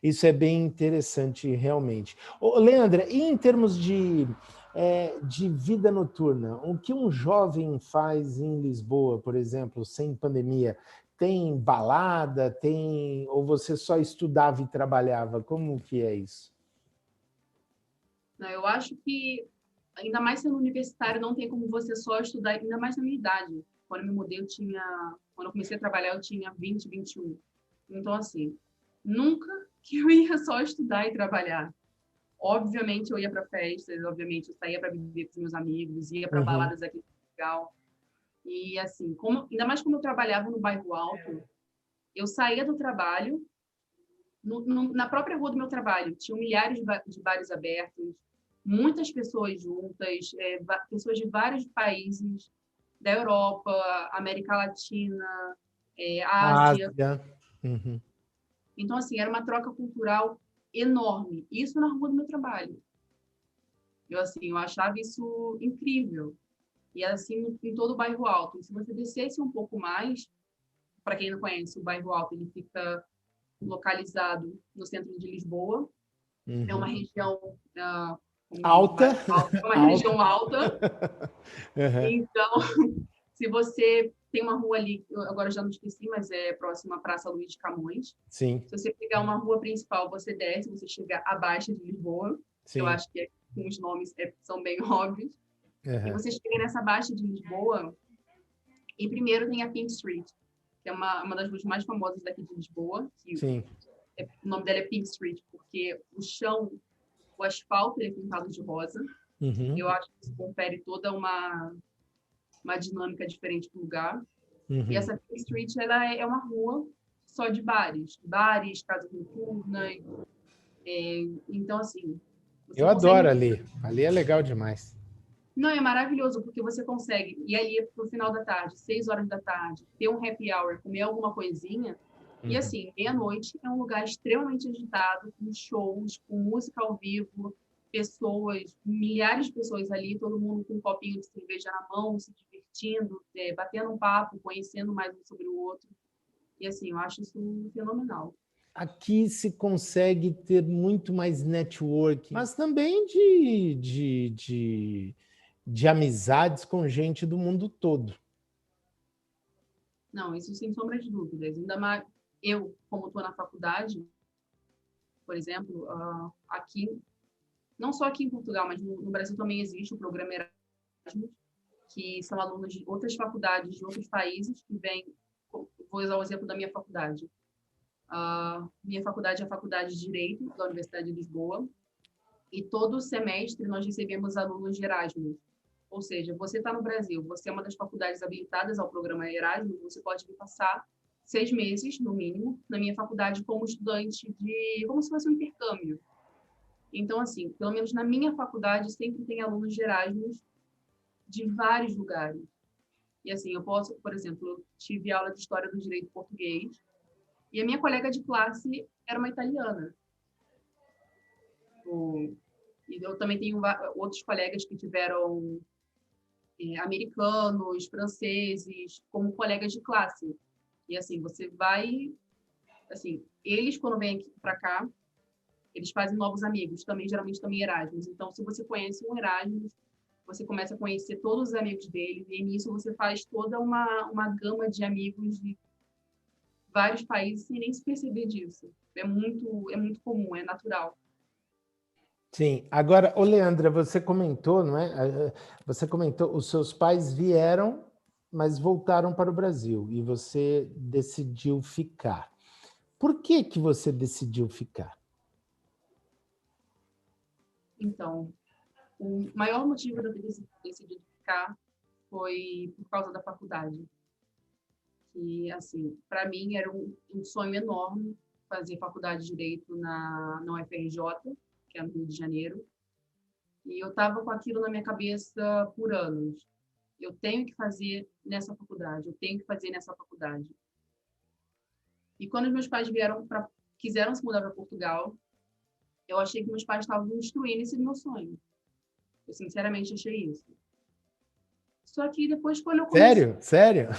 Speaker 1: Isso é bem interessante, realmente. Ô, Leandra, e em termos de vida noturna. O que um jovem faz em Lisboa, por exemplo, sem pandemia? Tem balada, ou você só estudava e trabalhava? Como que é isso?
Speaker 2: Não, eu acho que, ainda mais sendo universitário, não tem como você só estudar, ainda mais na minha idade. Quando eu me mudei, quando eu comecei a trabalhar, eu tinha 20, 21. Então, assim, nunca que eu ia só estudar e trabalhar. Obviamente, eu ia para festas, obviamente, eu saía para beber com os meus amigos, ia para
Speaker 1: Uhum,
Speaker 2: baladas aqui em Portugal. E, assim, ainda mais como eu trabalhava no bairro Alto, eu saía do trabalho, na própria rua do meu trabalho, tinham milhares de bares abertos, muitas pessoas juntas, pessoas de vários países, da Europa, América Latina, Ásia.
Speaker 1: Ásia. Uhum.
Speaker 2: Então, assim, era uma troca cultural enorme. Isso na rua do meu trabalho. Eu achava isso incrível. E assim, em todo o bairro Alto. E se você descesse um pouco mais, para quem não conhece, o bairro Alto ele fica localizado no centro de Lisboa. É uma
Speaker 1: Uhum.
Speaker 2: região, como diz, o
Speaker 1: Alta,
Speaker 2: bairro Alto, é uma
Speaker 1: alta.
Speaker 2: região alta.
Speaker 1: Uhum.
Speaker 2: Então, se você tem uma rua ali, agora eu já não esqueci, mas é próxima à Praça Luís de Camões.
Speaker 1: Sim,
Speaker 2: Se você pegar uma rua principal, você desce, você chega abaixo de Lisboa, que eu
Speaker 1: sim.
Speaker 2: acho que com os nomes são bem óbvios. E
Speaker 1: Uhum.
Speaker 2: você chega nessa baixa de Lisboa, e primeiro tem a Pink Street, que é uma das ruas mais famosas daqui de Lisboa, que
Speaker 1: Sim.
Speaker 2: o nome dela é Pink Street, porque o chão, o asfalto, ele é pintado de rosa.
Speaker 1: Uhum.
Speaker 2: Eu acho que isso confere toda uma dinâmica diferente para o lugar. E
Speaker 1: Uhum.
Speaker 2: essa Pink Street, ela é uma rua só de bares, casas noturnas. Então, assim,
Speaker 1: Eu
Speaker 2: você
Speaker 1: adoro
Speaker 2: consegue.
Speaker 1: ali. Ali é legal demais.
Speaker 2: Não, é maravilhoso, porque você consegue ir ali pro final da tarde, 6 horas da tarde, ter um happy hour, comer alguma coisinha. E
Speaker 1: Uhum.
Speaker 2: assim, meia-noite é um lugar extremamente agitado, com shows, com música ao vivo, pessoas, milhares de pessoas ali, todo mundo com um copinho de cerveja na mão, se divertindo, batendo um papo, conhecendo mais um sobre o outro. E assim, eu acho isso fenomenal.
Speaker 1: Aqui se consegue ter muito mais networking, mas também de amizades com gente do mundo todo.
Speaker 2: Não, isso sem sombra de dúvidas. Ainda mais eu, como estou na faculdade, por exemplo, aqui, não só aqui em Portugal, mas no Brasil também existe o programa Erasmus, que são alunos de outras faculdades de outros países que vêm. Vou usar o exemplo da minha faculdade. Minha faculdade é a Faculdade de Direito da Universidade de Lisboa, e todo semestre nós recebemos alunos de Erasmus. Ou seja, você está no Brasil, você é uma das faculdades habilitadas ao programa Erasmus, você pode vir passar 6 meses, no mínimo, na minha faculdade como estudante como se fosse um intercâmbio. Então, assim, pelo menos na minha faculdade, sempre tem alunos de Erasmus de vários lugares. E assim, eu posso, por exemplo, eu tive aula de História do Direito Português, e a minha colega de classe era uma italiana. E eu também tenho outros colegas que tiveram americanos, franceses, como colegas de classe. E assim, você vai... Assim, eles, quando vêm aqui para cá, eles fazem novos amigos, também geralmente também Erasmus. Então, se você conhece um Erasmus, você começa a conhecer todos os amigos dele, e nisso você faz toda uma gama de amigos de vários países sem nem se perceber disso. É muito comum, é natural.
Speaker 1: Sim. Agora, ô Leandra, você comentou, não é? Você comentou, os seus pais vieram, mas voltaram para o Brasil e você decidiu ficar. Por que que você decidiu ficar?
Speaker 2: Então, o maior motivo de eu ter decidido ficar foi por causa da faculdade. Que, assim, para mim era um sonho enorme fazer faculdade de Direito na UFRJ, que é no Rio de Janeiro. E eu estava com aquilo na minha cabeça por anos. Eu tenho que fazer nessa faculdade, eu tenho que fazer nessa faculdade. E quando os meus pais quiseram se mudar para Portugal, eu achei que meus pais estavam destruindo esse meu sonho. Eu sinceramente achei isso. Só que depois, quando eu comecei...
Speaker 1: Sério? Sério?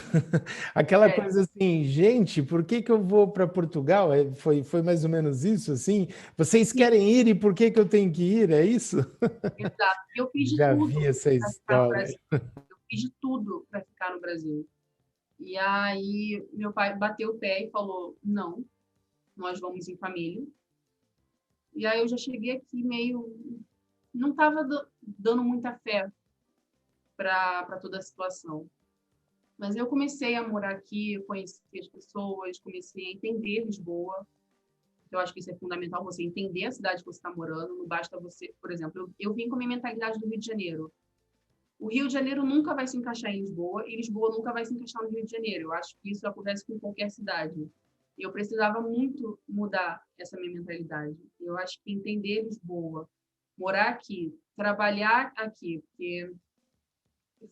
Speaker 1: Aquela
Speaker 2: Sério,
Speaker 1: coisa assim, gente, por que que eu vou para Portugal? Foi mais ou menos isso, assim? Vocês
Speaker 2: sim,
Speaker 1: querem ir e por que que eu tenho que ir? É isso?
Speaker 2: exato. Eu fiz de
Speaker 1: Já vi
Speaker 2: tudo
Speaker 1: essa
Speaker 2: para ficar no
Speaker 1: história.
Speaker 2: Brasil. Eu fiz de tudo para ficar no Brasil. E aí, meu pai bateu o pé e falou: não, nós vamos em família. E aí, eu já cheguei aqui meio. Não estava dando muita fé para toda a situação. Mas eu comecei a morar aqui, eu conheci as pessoas, comecei a entender Lisboa. Eu acho que isso é fundamental, você entender a cidade que você está morando. Não basta você, por exemplo, eu vim com a minha mentalidade do Rio de Janeiro. O Rio de Janeiro nunca vai se encaixar em Lisboa e Lisboa nunca vai se encaixar no Rio de Janeiro. Eu acho que isso acontece com qualquer cidade. E eu precisava muito mudar essa minha mentalidade. Eu acho que entender Lisboa, morar aqui, trabalhar aqui, porque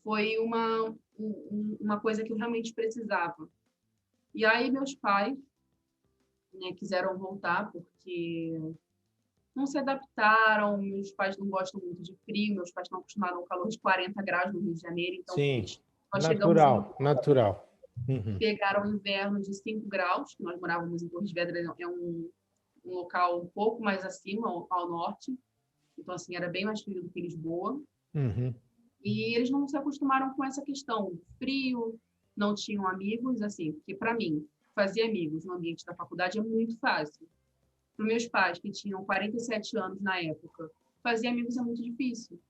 Speaker 2: foi uma coisa que eu realmente precisava. E aí meus pais, né, quiseram voltar porque não se adaptaram, meus pais não gostam muito de frio, meus pais estão acostumados ao calor de 40 graus no Rio de Janeiro, então
Speaker 1: Sim,
Speaker 2: nós chegamos em
Speaker 1: natural, natural. Uhum.
Speaker 2: pegaram o inverno de 5 graus, que nós morávamos em Torres Vedras, é um local um pouco mais acima, ao norte, então assim, era bem mais frio do que Lisboa,
Speaker 1: Uhum.
Speaker 2: e eles não se acostumaram com essa questão do frio, não tinham amigos, assim, porque para mim, fazer amigos no ambiente da faculdade é muito fácil. Para meus pais, que tinham 47 anos na época, fazer amigos é muito difícil.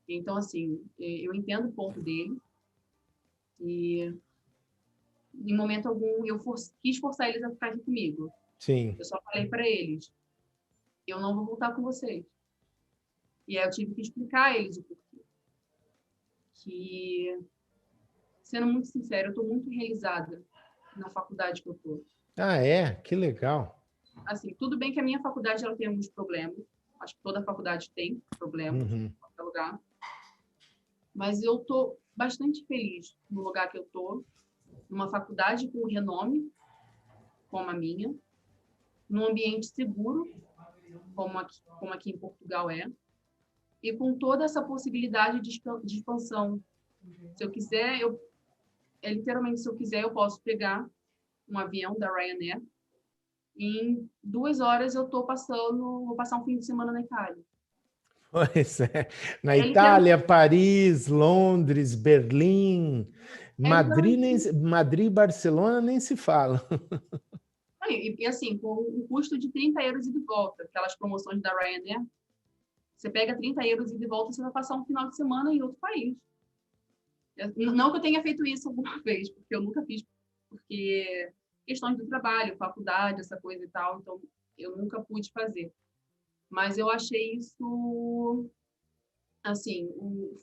Speaker 2: Então, assim, eu entendo o ponto dele e, em momento algum, eu quis forçar eles a ficar aqui comigo.
Speaker 1: Sim.
Speaker 2: Eu só falei para eles, eu não vou voltar com vocês. E aí eu tive que explicar a eles o porquê. Que, sendo muito sincera, eu estou muito realizada na faculdade que eu estou.
Speaker 1: Ah, é? Que legal.
Speaker 2: Assim, tudo bem que a minha faculdade ela tem alguns problemas. Acho que toda faculdade tem problemas,
Speaker 1: Uhum.
Speaker 2: em qualquer lugar. Mas eu estou bastante feliz no lugar que eu estou, numa faculdade com renome, como a minha, num ambiente seguro, como aqui em Portugal é, e com toda essa possibilidade de expansão. Se eu quiser, literalmente, se eu quiser, eu posso pegar um avião da Ryanair e em 2 horas eu vou passar um fim de semana na Itália.
Speaker 1: Pois é. Na
Speaker 2: É literalmente
Speaker 1: Itália, Paris, Londres, Berlim, Madrid, Madrid e Barcelona nem se fala.
Speaker 2: E assim, com um custo de 30 euros ida e de volta, aquelas promoções da Ryanair, você pega 30 euros ida e de volta, você vai passar um final de semana em outro país. Não que eu tenha feito isso alguma vez, porque eu nunca fiz, porque questões do trabalho, faculdade, essa coisa e tal, então eu nunca pude fazer. Mas eu achei isso, assim,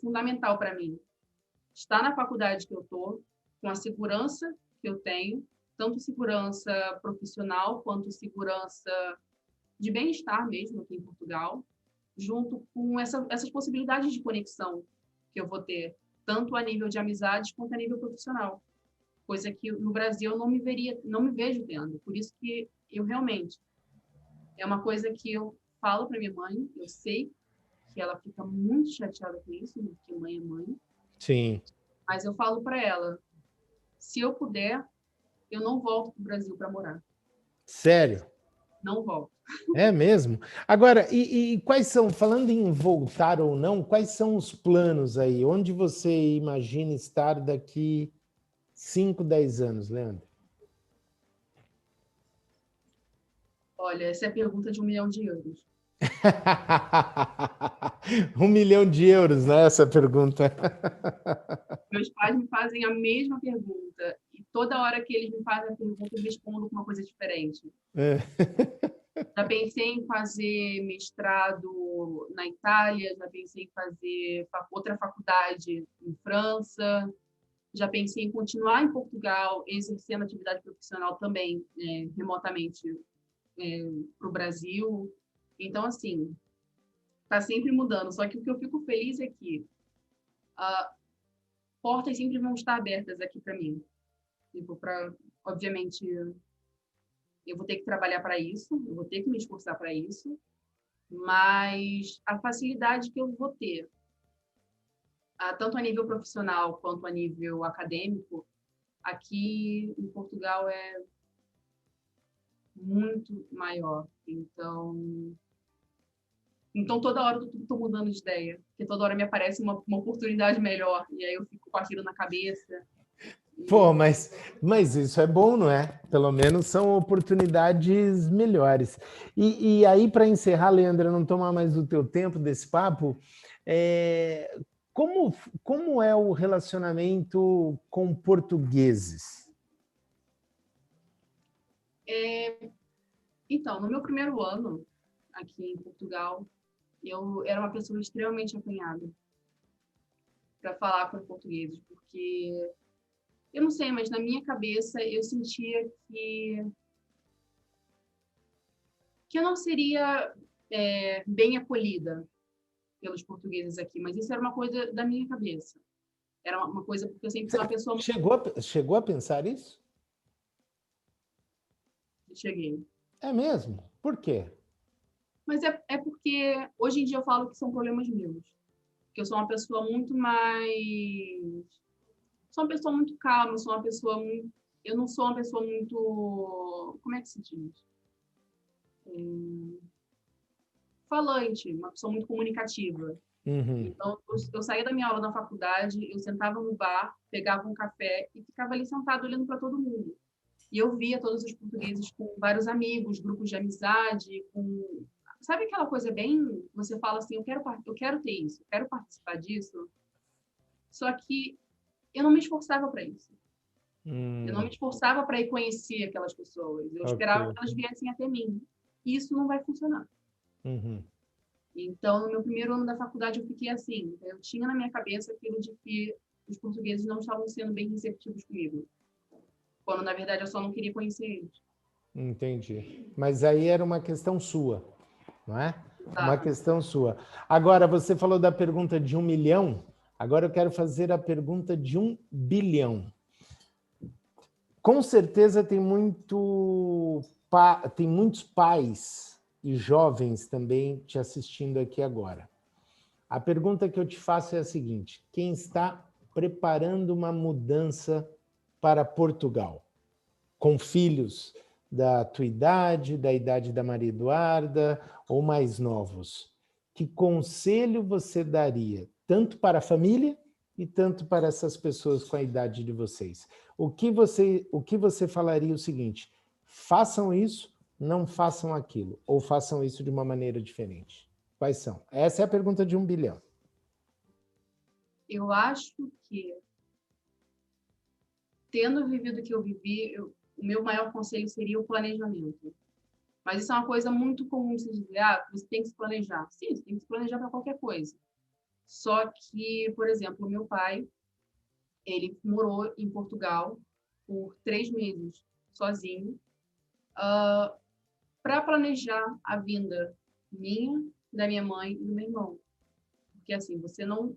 Speaker 2: fundamental para mim. Estar na faculdade que eu estou, com a segurança que eu tenho, tanto segurança profissional quanto segurança de bem-estar mesmo aqui em Portugal, junto com essas possibilidades de conexão que eu vou ter, tanto a nível de amizades quanto a nível profissional, coisa que no Brasil eu não me vejo tendo. Por isso que eu realmente é uma coisa que eu falo para minha mãe, eu sei que ela fica muito chateada com isso, porque mãe é mãe.
Speaker 1: Sim.
Speaker 2: Mas eu falo para ela, se eu puder, eu não volto para o Brasil para morar.
Speaker 1: Sério?
Speaker 2: Não volto.
Speaker 1: É mesmo? Agora, e quais são, falando em voltar ou não, quais são os planos aí? Onde você imagina estar daqui 5, 10 anos, Leandro?
Speaker 2: Olha, essa é a pergunta de 1 milhão de euros.
Speaker 1: 1 milhão de euros, né? Essa pergunta.
Speaker 2: Meus pais me fazem a mesma pergunta. E toda hora que eles me fazem a pergunta, eu respondo com uma coisa diferente.
Speaker 1: É.
Speaker 2: Já pensei em fazer mestrado na Itália, já pensei em fazer outra faculdade em França, já pensei em continuar em Portugal, exercendo atividade profissional também, remotamente, para o Brasil. Então, assim, está sempre mudando. Só que o que eu fico feliz é que portas sempre vão estar abertas aqui para mim. Tipo, obviamente, eu vou ter que trabalhar para isso, eu vou ter que me esforçar para isso, mas a facilidade que eu vou ter, tanto a nível profissional quanto a nível acadêmico, aqui em Portugal é muito maior. Então toda hora eu estou mudando de ideia, porque toda hora me aparece uma oportunidade melhor, e aí eu fico com aquilo na cabeça.
Speaker 1: Pô, mas isso é bom, não é? Pelo menos são oportunidades melhores. E aí, para encerrar, Leandro, não tomar mais o teu tempo desse papo, como é o relacionamento com portugueses?
Speaker 2: Então, no meu primeiro ano aqui em Portugal, eu era uma pessoa extremamente acanhada para falar com portugueses, porque eu não sei, mas na minha cabeça eu sentia que eu não seria bem acolhida pelos portugueses aqui, mas isso era uma coisa da minha cabeça. Era uma coisa porque eu sempre fui uma pessoa...
Speaker 1: Chegou a pensar isso?
Speaker 2: Cheguei.
Speaker 1: É mesmo? Por quê?
Speaker 2: Mas é porque hoje em dia eu falo que são problemas meus. Que eu sou uma pessoa muito mais... Sou uma pessoa muito calma, eu sou uma pessoa muito... Eu não sou uma pessoa muito... Como é que se diz? Falante, uma pessoa muito comunicativa.
Speaker 1: Uhum.
Speaker 2: Então, eu saía da minha aula na faculdade, eu sentava no bar, pegava um café e ficava ali sentado olhando para todo mundo. E eu via todos os portugueses com vários amigos, grupos de amizade, com... Sabe aquela coisa bem... Você fala assim, eu quero ter isso, eu quero participar disso. Só que eu não me esforçava para isso. Eu não me esforçava para ir conhecer aquelas pessoas. Eu esperava que elas viessem até mim. E isso não vai funcionar.
Speaker 1: Uhum.
Speaker 2: Então, no meu primeiro ano da faculdade, eu fiquei assim. Eu tinha na minha cabeça aquilo de que os portugueses não estavam sendo bem receptivos comigo. Quando, na verdade, eu só não queria conhecer eles.
Speaker 1: Entendi. Mas aí era uma questão sua, não é?
Speaker 2: Tá.
Speaker 1: Uma questão sua. Agora, você falou da pergunta de 1 milhão, agora eu quero fazer a pergunta de 1 bilhão. Com certeza tem muitos pais e jovens também te assistindo aqui agora. A pergunta que eu te faço é a seguinte: quem está preparando uma mudança para Portugal, com filhos da tua idade, da idade da Maria Eduarda ou mais novos, que conselho você daria tanto para a família e tanto para essas pessoas com a idade de vocês. O que você falaria o seguinte: façam isso, não façam aquilo, ou façam isso de uma maneira diferente? Quais são? Essa é a pergunta de 1 bilhão.
Speaker 2: Eu acho que, tendo vivido o que eu vivi, o meu maior conselho seria o planejamento. Mas isso é uma coisa muito comum de se dizer, você tem que se planejar. Sim, você tem que se planejar para qualquer coisa. Só que, por exemplo, o meu pai, ele morou em Portugal por 3 meses, sozinho, para planejar a vinda minha, da minha mãe e do meu irmão. Porque, assim, você não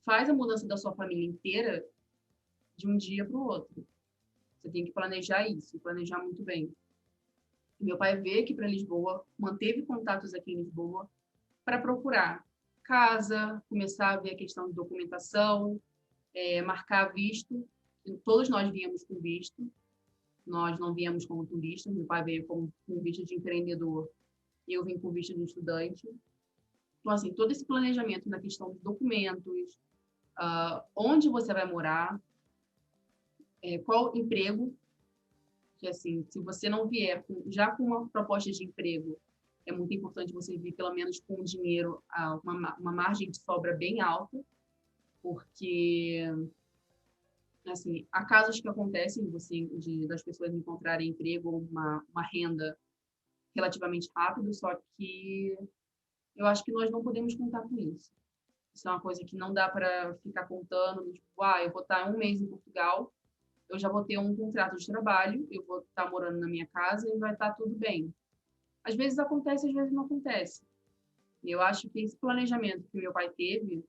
Speaker 2: faz a mudança da sua família inteira de um dia para o outro. Você tem que planejar isso, planejar muito bem. Meu pai veio aqui para Lisboa, manteve contatos aqui em Lisboa para procurar casa, começar a ver a questão de documentação, marcar visto. Todos nós viemos com visto, nós não viemos como turistas. Meu pai veio com visto de empreendedor e eu vim com visto de estudante. Então, assim, todo esse planejamento na questão dos documentos, onde você vai morar, qual emprego, que assim, se você não vier já com uma proposta de emprego, é muito importante você vir pelo menos com dinheiro, uma margem de sobra bem alta, porque assim, há casos que acontecem das pessoas encontrarem emprego ou uma renda relativamente rápido, só que eu acho que nós não podemos contar com isso. Isso é uma coisa que não dá para ficar contando, tipo, eu vou estar 1 mês em Portugal, eu já vou ter um contrato de trabalho, eu vou estar morando na minha casa e vai estar tudo bem. Às vezes acontece, às vezes não acontece. E eu acho que esse planejamento que meu pai teve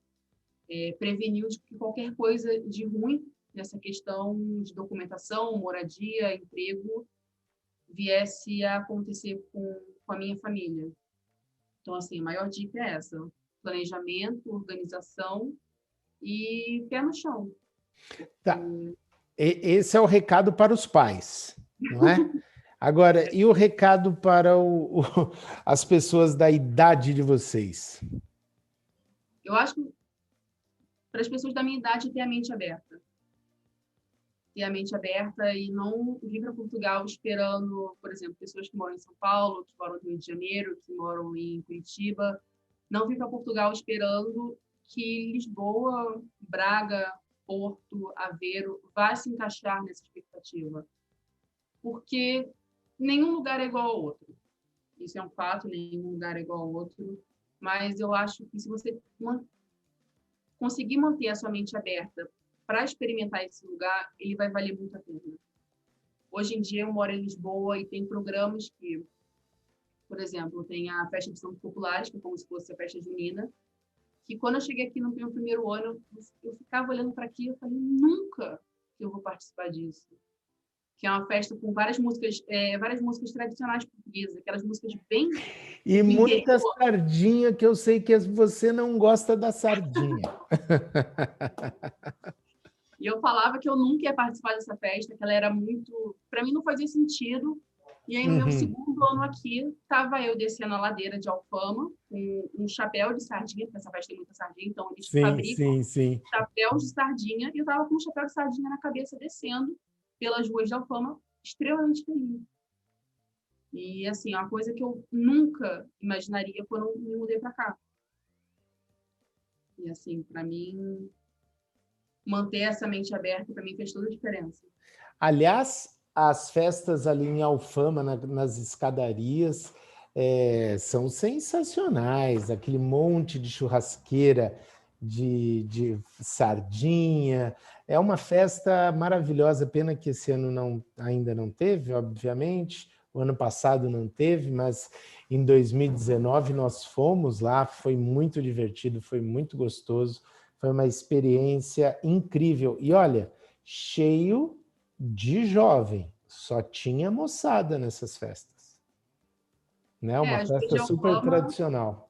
Speaker 2: preveniu de que qualquer coisa de ruim nessa questão de documentação, moradia, emprego, viesse a acontecer com a minha família. Então, assim, a maior dica é essa: planejamento, organização e pé no chão.
Speaker 1: Tá. Esse é o recado para os pais, não é? Agora, e o recado para as pessoas da idade de vocês?
Speaker 2: Eu acho que para as pessoas da minha idade ter a mente aberta. Ter a mente aberta e não vir para Portugal esperando, por exemplo, pessoas que moram em São Paulo, que moram no Rio de Janeiro, que moram em Curitiba, não vir para Portugal esperando que Lisboa, Braga, Porto, Aveiro vá se encaixar nessa expectativa. Porque nenhum lugar é igual ao outro. Isso é um fato, nenhum lugar é igual ao outro. Mas eu acho que se você conseguir manter a sua mente aberta para experimentar esse lugar, ele vai valer muito a pena. Hoje em dia eu moro em Lisboa e tem programas que, por exemplo, tem a Festa de Santos Populares, que é como se fosse a festa junina, que quando eu cheguei aqui no meu primeiro ano, eu ficava olhando para aquilo e falei, nunca que eu vou participar disso. Que é uma festa com várias músicas tradicionais portuguesas, aquelas músicas bem
Speaker 1: E
Speaker 2: do
Speaker 1: muita
Speaker 2: interior.
Speaker 1: sardinha, que eu sei que você não gosta da sardinha.
Speaker 2: E eu falava que eu nunca ia participar dessa festa, que ela era muito... Para mim não fazia sentido. E aí, no meu segundo ano aqui, estava eu descendo a ladeira de Alfama, com um chapéu de sardinha, porque essa festa tem muita sardinha, então eles
Speaker 1: Sim,
Speaker 2: fabricam
Speaker 1: sim, sim.
Speaker 2: chapéus de sardinha, e eu estava com um chapéu de sardinha na cabeça, descendo pelas ruas de Alfama, extremamente feliz. E, assim, é uma coisa que eu nunca imaginaria quando eu me mudei para cá. E, assim, para mim, manter essa mente aberta, para mim, fez toda a diferença.
Speaker 1: Aliás, as festas ali em Alfama, nas escadarias, são sensacionais. Aquele monte de churrasqueira de sardinha. É uma festa maravilhosa. Pena que esse ano ainda não teve, obviamente. O ano passado não teve, mas em 2019 nós fomos lá. Foi muito divertido, foi muito gostoso. Foi uma experiência incrível. E olha, cheio de jovem, só tinha moçada nessas festas, né? Uma
Speaker 2: As ruas
Speaker 1: festa
Speaker 2: de
Speaker 1: super
Speaker 2: Alfama,
Speaker 1: tradicional.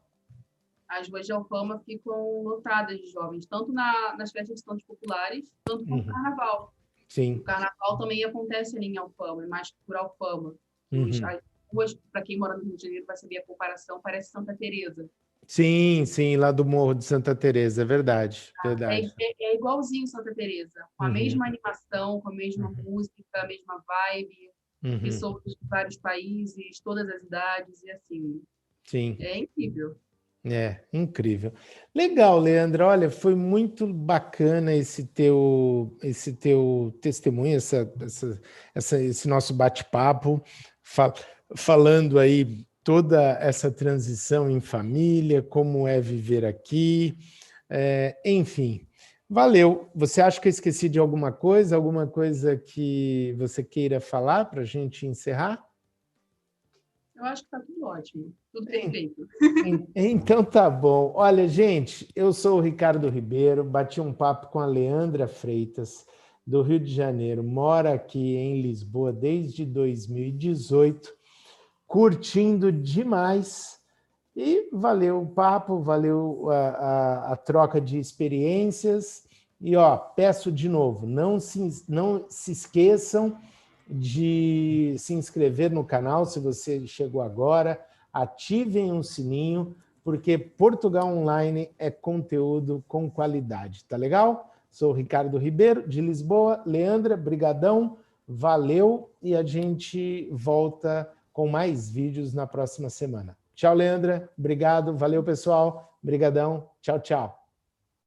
Speaker 2: as ruas de Alfama ficam lotadas de jovens, tanto nas festas de Santos Populares, tanto quanto no
Speaker 1: Uhum.
Speaker 2: Carnaval. O
Speaker 1: Sim.
Speaker 2: Carnaval também acontece ali em Alfama, mais por Alfama.
Speaker 1: Uhum.
Speaker 2: As ruas, para quem mora no Rio de Janeiro vai saber a comparação, parece Santa Teresa.
Speaker 1: Sim, sim, lá do Morro de Santa Teresa, é verdade,
Speaker 2: É,
Speaker 1: verdade.
Speaker 2: é igualzinho Santa Teresa, com a
Speaker 1: Uhum,
Speaker 2: mesma animação, com a mesma
Speaker 1: uhum,
Speaker 2: música, a mesma vibe,
Speaker 1: uhum,
Speaker 2: pessoas de vários países, todas as idades, e assim,
Speaker 1: sim.
Speaker 2: é incrível.
Speaker 1: É, incrível. Legal, Leandro. Olha, foi muito bacana esse teu testemunho, esse nosso bate-papo, fa- falando aí toda essa transição em família, como é viver aqui, enfim. Valeu. Você acha que eu esqueci de alguma coisa que você queira falar para a gente encerrar?
Speaker 2: Eu acho que está tudo ótimo, tudo perfeito.
Speaker 1: Então tá bom. Olha, gente, eu sou o Ricardo Ribeiro, bati um papo com a Leandra Freitas, do Rio de Janeiro, mora aqui em Lisboa desde 2018, curtindo demais. E valeu o papo, valeu a troca de experiências. E ó, peço de novo, não se esqueçam de se inscrever no canal se você chegou agora, ativem o sininho, porque Portugal Online é conteúdo com qualidade, tá legal? Sou o Ricardo Ribeiro, de Lisboa. Leandra, brigadão, valeu e a gente volta com mais vídeos na próxima semana. Tchau, Leandra. Obrigado. Valeu, pessoal. Brigadão. Tchau, tchau.